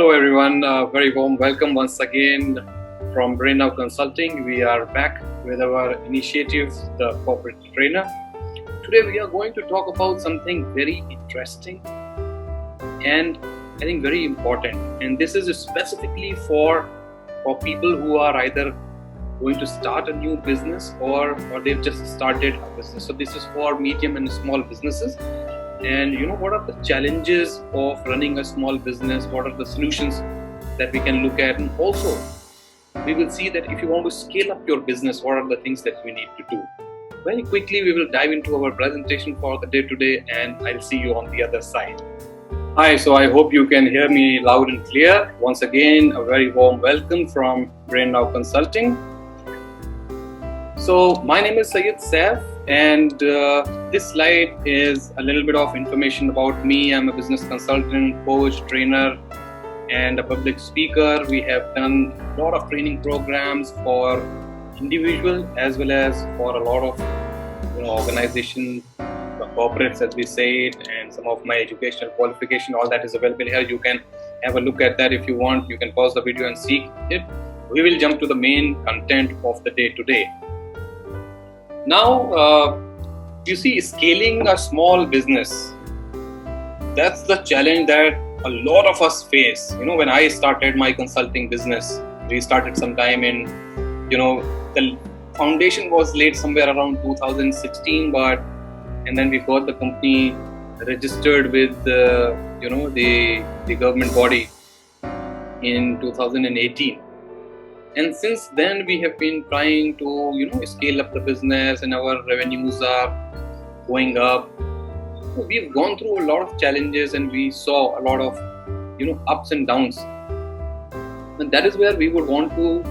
Hello everyone, very warm welcome once again from Brain Now Consulting. We are back with our initiative, the Corporate Trainer. Today we are going to talk about something very interesting and I think very important. And this is specifically for people who are either going to start a new business or they've just started a business. So this is for medium and small businesses. And what are the challenges of running a small business? What are the solutions that we can look at? And also, we will see that if you want to scale up your business, what are the things that we need to do? Very quickly, we will dive into our presentation for the day today, and I'll see you on the other side. Hi, so I hope you can hear me loud and clear. Once again, a very warm welcome from Brain Now Consulting. So my name is Syed Saif, and this slide is a little bit of information about me. I'm a business consultant, coach, trainer, and a public speaker. We have done a lot of training programs for individual as well as for a lot of organization, corporates as we say it, and some of my educational qualification. All that is available here. You can have a look at that if you want. You can pause the video and see it. We will jump to the main content of the day today. Now, you see, scaling a small business, that's the challenge that a lot of us face. When I started my consulting business, we started sometime in, the foundation was laid somewhere around 2016, and then we got the company registered with the government body in 2018. And since then, we have been trying to, scale up the business, and our revenues are going up. So we've gone through a lot of challenges, and we saw a lot of, ups and downs. And that is where we would want to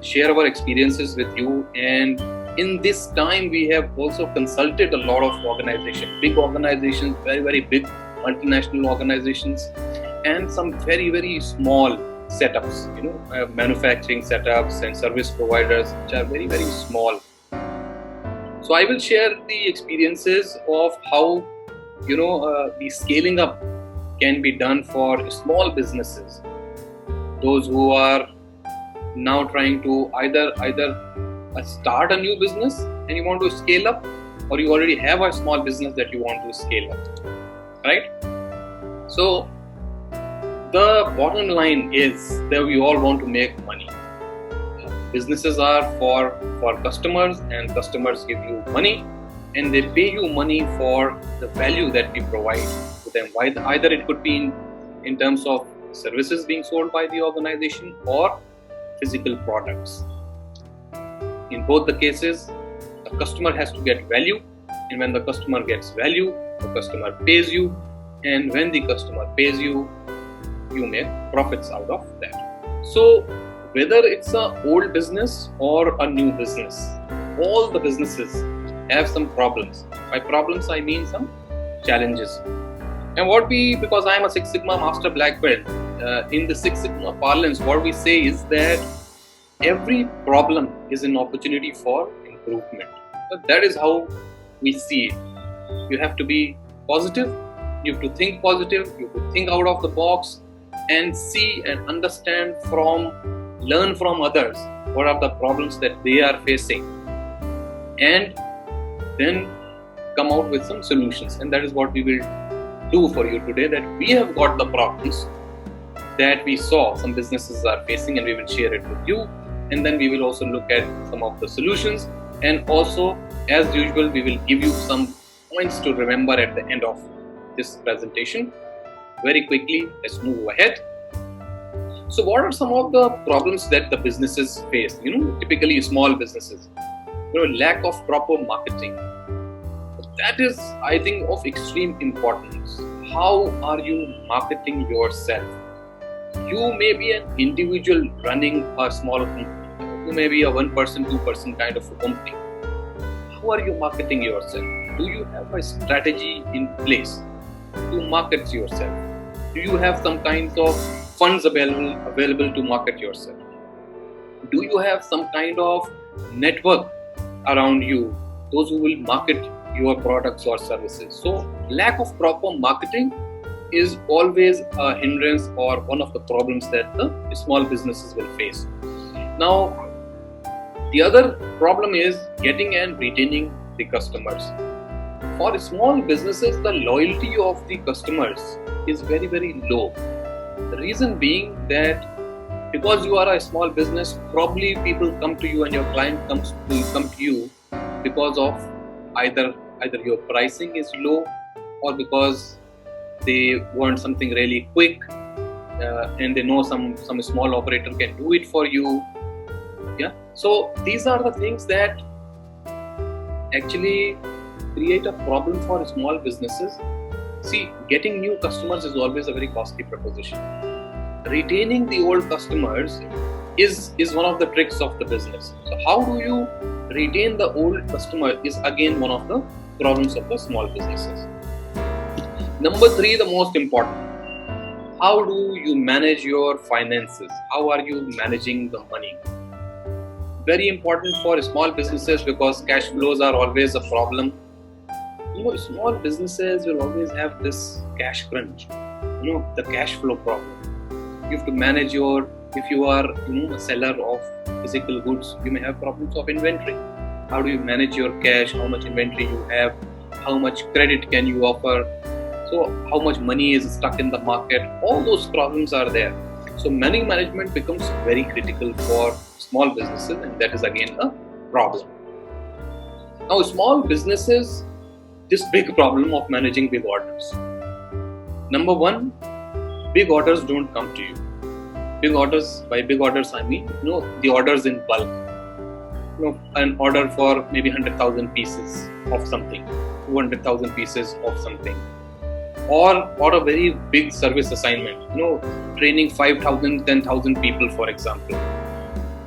share our experiences with you. And in this time, we have also consulted a lot of organizations, big organizations, very, very big multinational organizations, and some very, very small setups, manufacturing setups and service providers which are very, very small. So I will share the experiences of how the scaling up can be done for small businesses, those who are now trying to either start a new business and you want to scale up, or you already have a small business that you want to scale up, right? So the bottom line is that we all want to make money. Businesses are for customers, and customers give you money, and they pay you money for the value that we provide to them. Either it could be in terms of services being sold by the organization or physical products. In both the cases, the customer has to get value, and when the customer gets value, the customer pays you, and when the customer pays you, you make profits out of that. So whether it's an old business or a new business, all the businesses have some problems. By problems, I mean some challenges. And because I'm a Six Sigma Master Black Belt, in the Six Sigma parlance, what we say is that every problem is an opportunity for improvement. So that is how we see it. You have to be positive, you have to think positive, you have to think out of the box, and see and understand learn from others what are the problems that they are facing, and then come out with some solutions. And that is what we will do for you today, that we have got the problems that we saw some businesses are facing, and we will share it with you. And then we will also look at some of the solutions, and also, as usual, we will give you some points to remember at the end of this presentation. Very quickly, let's move ahead. So what are some of the problems that the businesses face? Typically small businesses, lack of proper marketing. That is, I think, of extreme importance. How are you marketing yourself? You may be an individual running a small company. You may be a 1%, 2% kind of a company. How are you marketing yourself? Do you have a strategy in place to market yourself? Do you have some kinds of funds available to market yourself? Do you have some kind of network around you, those who will market your products or services? So lack of proper marketing is always a hindrance or one of the problems that the small businesses will face. Now, the other problem is getting and retaining the customers. For small businesses, the loyalty of the customers is very, very low. The reason being that because you are a small business, probably people come to you and your client come to you because of either your pricing is low or because they want something really quick and they know some small operator can do it for you. Yeah. So these are the things that actually create a problem for small businesses. See, getting new customers is always a very costly proposition. Retaining the old customers is one of the tricks of the business. So how do you retain the old customer is again one of the problems of the small businesses. Number 3, the most important. How do you manage your finances? How are you managing the money? Very important for small businesses because cash flows are always a problem. Small businesses will always have this cash crunch. The cash flow problem. You have to manage if you are a seller of physical goods, you may have problems of inventory. How do you manage your cash? How much inventory you have? How much credit can you offer? So how much money is stuck in the market? All those problems are there. So money management becomes very critical for small businesses, and that is again a problem. Now, small businesses, this big problem of managing big orders. Number 1, big orders don't come to you. Big orders, by big orders I mean the orders in bulk. An order for maybe 100,000 pieces of something, 200,000 pieces of something, or a very big service assignment. Training 5,000, 10,000 people, for example.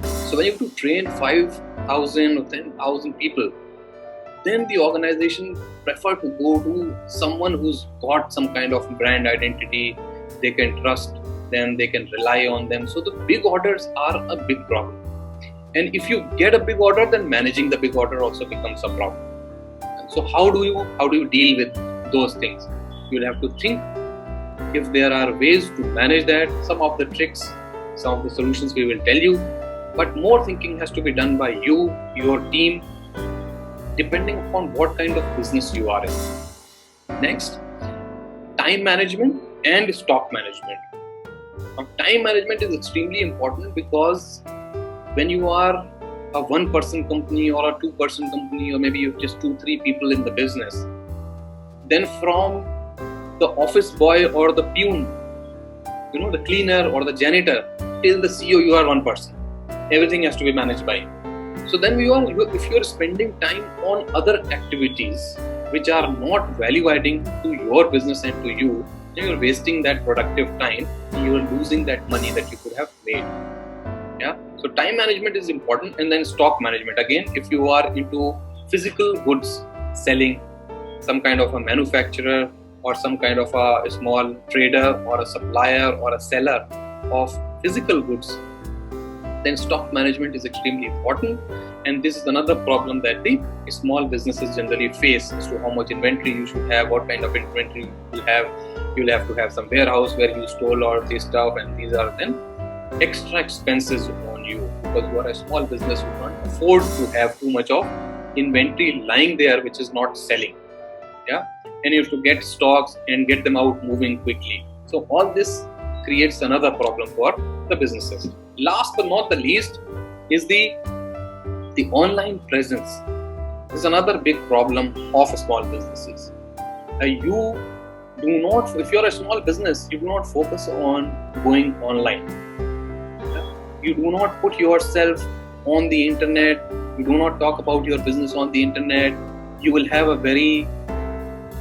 So when you have to train 5,000 or 10,000 people, then the organization prefer to go to someone who's got some kind of brand identity. They can trust them, they can rely on them. So the big orders are a big problem. And if you get a big order, then managing the big order also becomes a problem. So how do you deal with those things? You'll have to think if there are ways to manage that. Some of the tricks, some of the solutions we will tell you, but more thinking has to be done by you, your team, depending upon what kind of business you are in. Next, time management and stock management. Now, time management is extremely important because when you are a one-person company or a two-person company, or maybe you have just 2-3 people in the business, then from the office boy or the peon, the cleaner or the janitor, till the CEO, you are one person. Everything has to be managed by you. So then if you are spending time on other activities which are not value adding to your business and to you, then you are wasting that productive time and you are losing that money that you could have made. Yeah. So time management is important, and then stock management. Again, if you are into physical goods selling, some kind of a manufacturer or some kind of a small trader or a supplier or a seller of physical goods, then stock management is extremely important. And this is another problem that the small businesses generally face as to how much inventory you should have, what kind of inventory you will have. You'll have to have some warehouse where you store all this stuff, and these are then extra expenses on you because you are a small business. You can't afford to have too much of inventory lying there which is not selling. Yeah, and you have to get stocks and get them out moving quickly. So all this creates another problem for the businesses. Last but not the least is the online presence. This is another big problem of small businesses. You do not, if you're a small business, you do not focus on going online. You do not put yourself on the internet. You do not talk about your business on the internet. You will have a very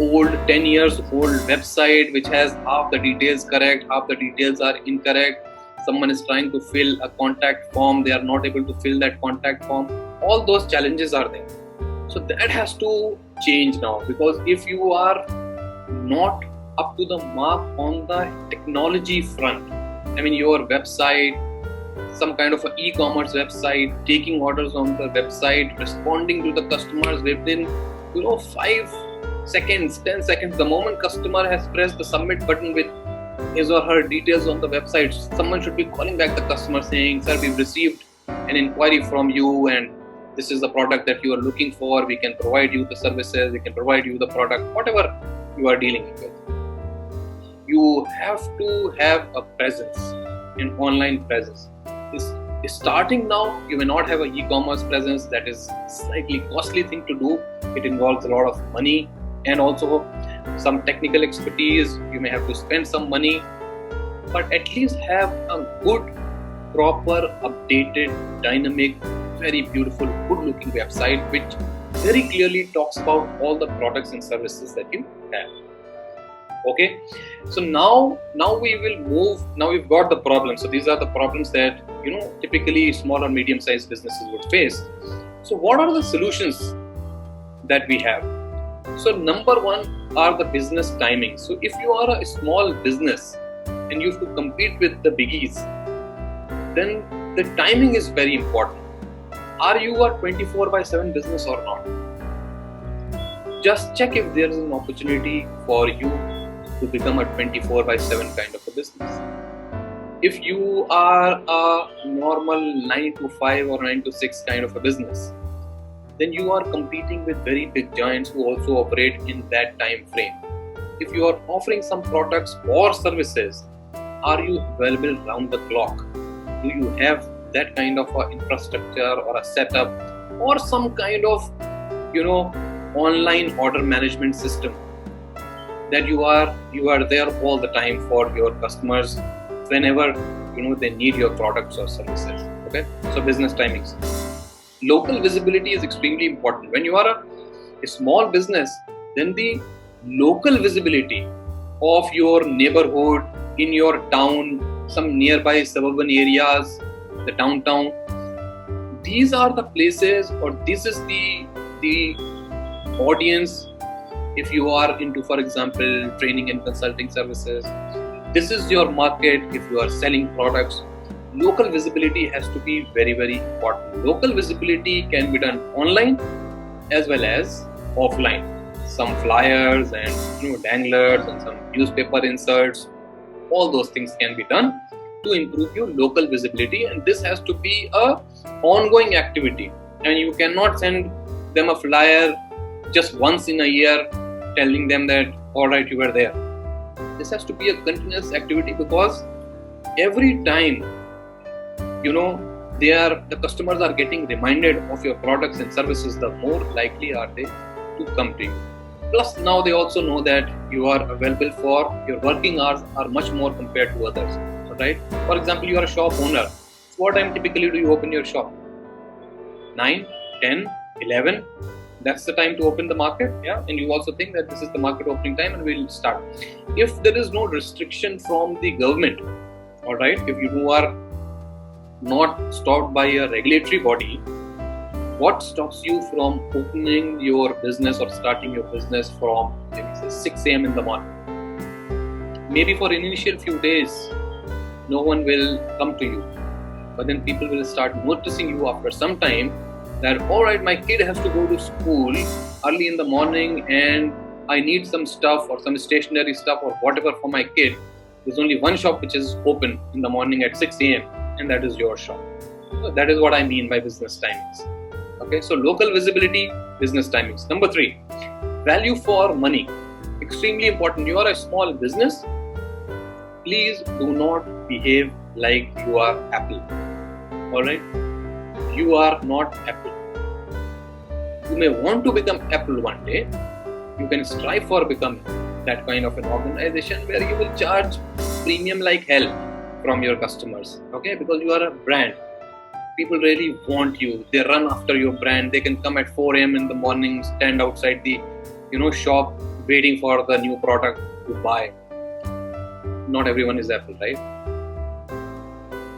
old, 10 years old website which has half the details correct, half the details are incorrect. Someone is trying to fill a contact form, they are not able to fill that contact form. All those challenges are there. So that has to change now, because if you are not up to the mark on the technology front, I mean your website, some kind of an e-commerce website, taking orders on the website, responding to the customers within 5 seconds, 10 seconds, the moment customer has pressed the submit button with his or her details on the website, someone should be calling back the customer saying, sir, we've received an inquiry from you and this is the product that you are looking for. We can provide you the services, we can provide you the product, whatever you are dealing with. You have to have a presence, an online presence. It's starting now, you may not have an e-commerce presence. That is slightly costly thing to do. It involves a lot of money and also some technical expertise. You may have to spend some money, but at least have a good, proper, updated, dynamic, very beautiful, good looking website which very clearly talks about all the products and services that you have. Okay, so now we will move. Now we've got the problems. So these are the problems that typically small or medium sized businesses would face. So what are the solutions that we have? So number one are the business timings. So if you are a small business and you have to compete with the biggies, then the timing is very important. Are you a 24/7 business or not? Just check if there is an opportunity for you to become a 24/7 kind of a business. If you are a normal 9 to 5 or 9 to 6 kind of a business, then you are competing with very big giants who also operate in that time frame. If you are offering some products or services, are you available round the clock? Do you have that kind of a infrastructure or a setup or some kind of online order management system that you are there all the time for your customers whenever they need your products or services? Okay, so business timings. Local visibility is extremely important. When you are a small business, then the local visibility of your neighborhood, in your town, some nearby suburban areas, the downtown, these are the places, or this is the audience. If you are into, for example, training and consulting services, this is your market. If you are selling products, local visibility has to be very, very important. Local visibility can be done online as well as offline. Some flyers and danglers and some newspaper inserts, all those things can be done to improve your local visibility, and this has to be a ongoing activity. And you cannot send them a flyer just once in a year telling them that alright, you were there. This has to be a continuous activity, because every time the customers are getting reminded of your products and services, the more likely are they to come to you. Plus now they also know that you are available for your working hours are much more compared to others. Right? For example, you are a shop owner. What time typically do you open your shop? 9, 10, 11. That's the time to open the market. Yeah, and you also think that this is the market opening time and we'll start. If there is no restriction from the government, all right, if you are not stopped by a regulatory body, what stops you from opening your business or starting your business from maybe say 6 a.m. in the morning? Maybe for initial few days, no one will come to you, but then people will start noticing you after some time that alright, my kid has to go to school early in the morning and I need some stuff or some stationery stuff or whatever for my kid. There's only one shop which is open in the morning at 6 a.m. and that is your shop. So that is what I mean by business timings. Okay, so local visibility, business timings. Number 3, value for money. Extremely important. You are a small business. Please do not behave like you are Apple. Alright? You are not Apple. You may want to become Apple one day. You can strive for becoming that kind of an organization where you will charge premium like hell from your customers. Okay? Because you are a brand. People really want you. They run after your brand. They can come at 4 a.m. in the morning, stand outside the shop waiting for the new product to buy. Not everyone is Apple, right?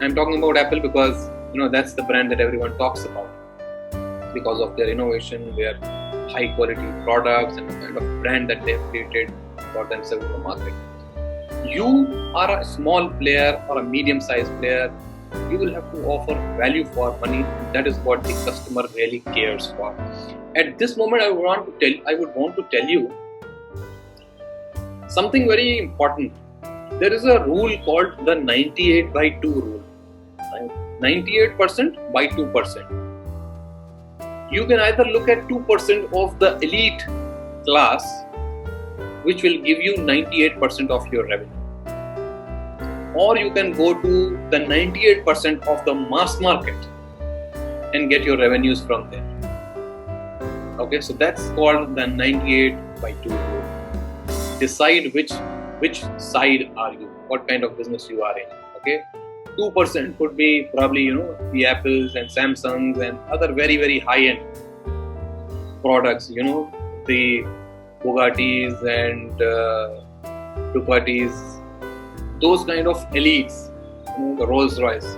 I'm talking about Apple because that's the brand that everyone talks about because of their innovation, their high quality products and the kind of brand that they have created for themselves in the market. You are a small player or a medium sized player. You will have to offer value for money. That is what the customer really cares for. At this moment, I would want to tell you Something very important. There is a rule called the 98 by 2 rule. 98% by 2%. You can either look at 2% of the elite class, which will give you 98% of your revenue. Or you can go to the 98% of the mass market and get your revenues from there. Okay, so that's called the 98 by 2 rule. Decide which side are you, what kind of business you are in. Okay, 2% could be probably the Apples and Samsungs and other very very high-end products. The Bugattis and Ducatis, those kind of elites. The Rolls Royce,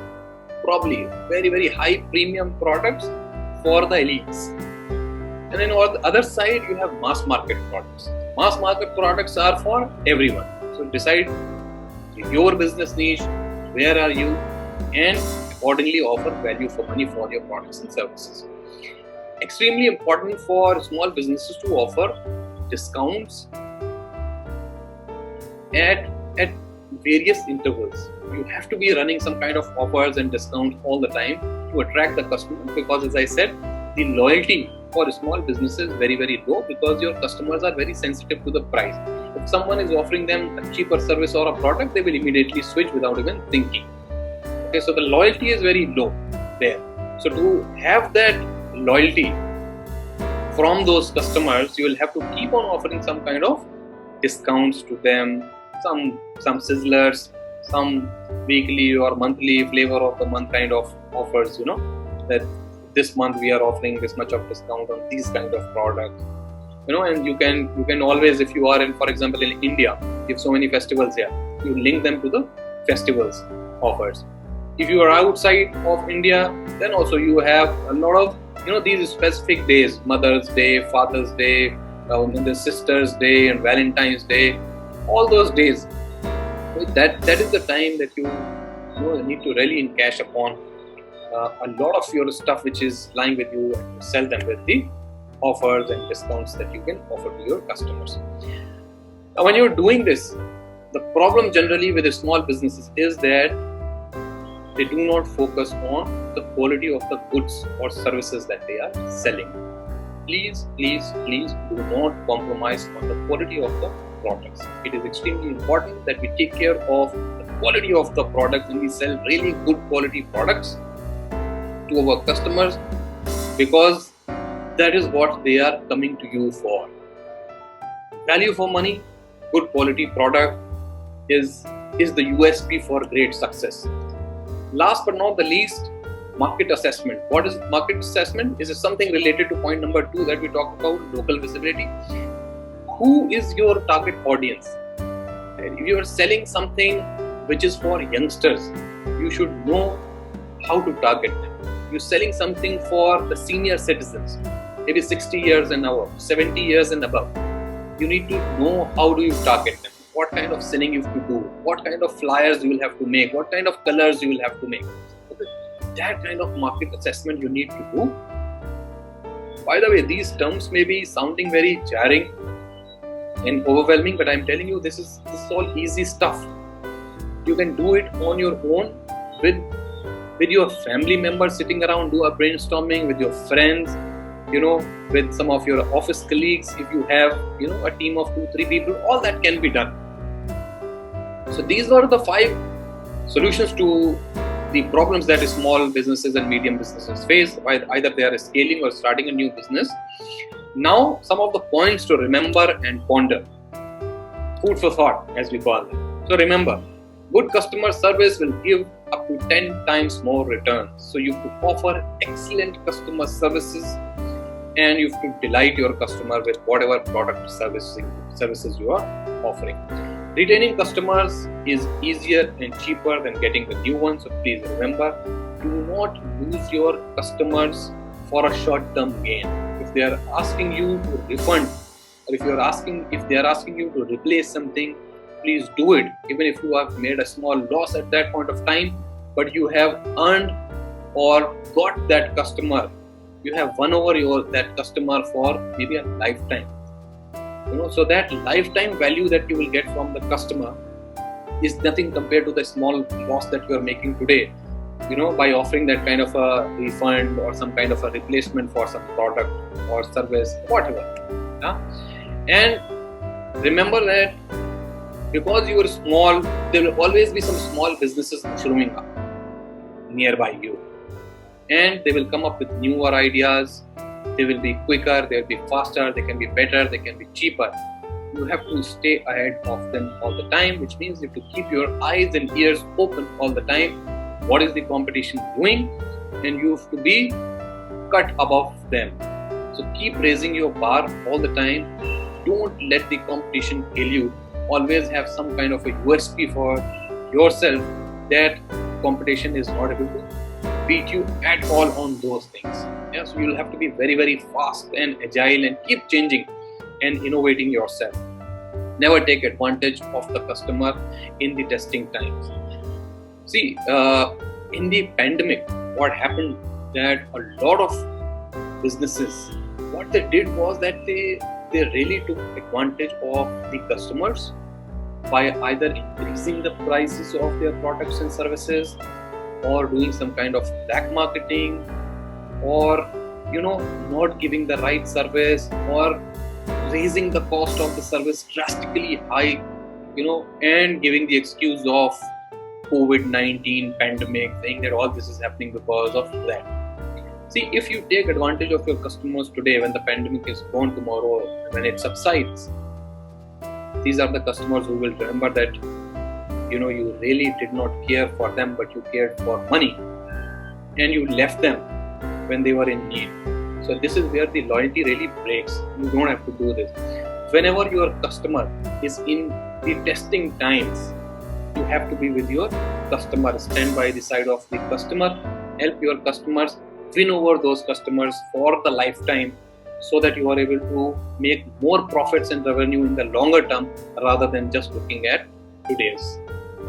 probably very very high premium products for the elites. And then on the other side, you have mass market products. Mass market products are for everyone. So decide your business niche, where are you, and accordingly offer value for money for your products and services. Extremely important for small businesses to offer discounts at various intervals. You have to be running some kind of offers and discounts all the time to attract the customer, because as I said, the loyalty for small businesses is very very low, because your customers are very sensitive to the price. If someone is offering them a cheaper service or a product, they will immediately switch without even thinking. Okay, so the loyalty is very low there. So to have that loyalty from those customers, you will have to keep on offering some kind of discounts to them, some sizzlers, some weekly or monthly flavor of the month kind of offers, that this month we are offering this much of discount on these kind of products, and you can always, if you are in, for example, in India, you have so many festivals here, you link them to the festivals offers. If you are outside of India, then also you have a lot of these specific days, Mother's Day, Father's Day, the Sister's Day and Valentine's Day, all those days. That is the time that you need to really encash upon a lot of your stuff which is lying with you, and sell them with the offers and discounts that you can offer to your customers. Now, when you're doing this, the problem generally with the small businesses is that they do not focus on the quality of the goods or services that they are selling. Please do not compromise on the quality of the products. It is extremely important that we take care of the quality of the products and we sell really good quality products to our customers, because that is what they are coming to you for. Value for money, good quality product is the USP for great success. Last but not the least, market assessment. What is market assessment? Is something related to point number 2 that we talked about, local visibility. Who is your target audience? And if you are selling something which is for youngsters, you should know how to target them. You're selling something for the senior citizens, maybe 60 years and above, 70 years and above. You need to know how do you target them, what kind of selling you have to do, what kind of flyers you will have to make, what kind of colors you will have to make. Okay. That kind of market assessment you need to do. By the way, these terms may be sounding very jarring and overwhelming, but I'm telling you, this is all easy stuff. You can do it on your own with your family members sitting around, do a brainstorming with your friends, with some of your office colleagues. If you have, a team of 2-3 people, all that can be done. So these are the 5 solutions to the problems that small businesses and medium businesses face, either they are scaling or starting a new business. Now, some of the points to remember and ponder. Food for thought, as we call them. So remember, good customer service will give up to 10 times more returns. So you have to offer excellent customer services, and you have to delight your customer with whatever product services you are offering. Retaining customers is easier and cheaper than getting the new ones. So please remember, do not lose your customers for a short-term gain. If they are asking you to refund, or if they are asking you to replace something, please do it, even if you have made a small loss at that point of time, but you have earned or got that customer. You have won over that customer for maybe a lifetime. So that lifetime value that you will get from the customer is nothing compared to the small loss that you are making today, by offering that kind of a refund or some kind of a replacement for some product or service, whatever. And remember that because you are small, there will always be some small businesses growing up nearby you, and they will come up with newer ideas. They will be quicker, they will be faster, they can be better, they can be cheaper. You have to stay ahead of them all the time, which means you have to keep your eyes and ears open all the time. What is the competition doing? And you have to be cut above them. So keep raising your bar all the time. Don't let the competition kill you. Always have some kind of a USP for yourself that competition is not able to beat you at all on those things. So you'll have to be very, very fast and agile and keep changing and innovating yourself. Never take advantage of the customer in the testing times. See, in the pandemic, what happened that a lot of businesses, what they did was that they really took advantage of the customers by either increasing the prices of their products and services, or doing some kind of black marketing, or not giving the right service, or raising the cost of the service drastically high, and giving the excuse of COVID-19 pandemic, saying that all this is happening because of that. See, if you take advantage of your customers today, when the pandemic is gone tomorrow, when it subsides, these are the customers who will remember that you really did not care for them, but you cared for money, and you left them when they were in need. So this is where the loyalty really breaks. You don't have to do this. Whenever your customer is in the testing times, you have to be with your customer, stand by the side of the customer, help your customers, win over those customers for the lifetime, so that you are able to make more profits and revenue in the longer term, rather than just looking at today's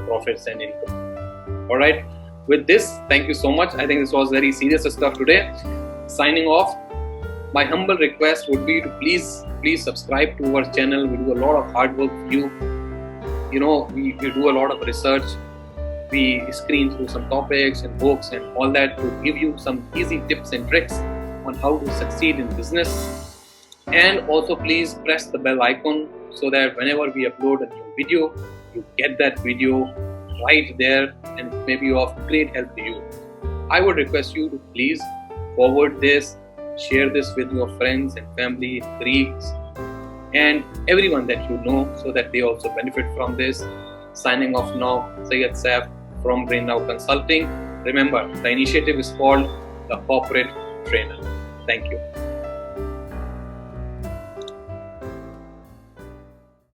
profits and income. Alright, with this, thank you so much. I think this was very serious stuff today. Signing off. My humble request would be to please subscribe to our channel. We do a lot of hard work for you. We do a lot of research. We screen through some topics and books and all that to give you some easy tips and tricks on how to succeed in business. And also please press the bell icon so that whenever we upload a new video, you get that video right there and maybe of great help to you. I would request you to please forward this, share this with your friends and family, colleagues, and everyone that you know, so that they also benefit from this. Signing off now, Syed Saif from Brain Now Consulting. Remember, the initiative is called the Corporate Trainer. Thank you.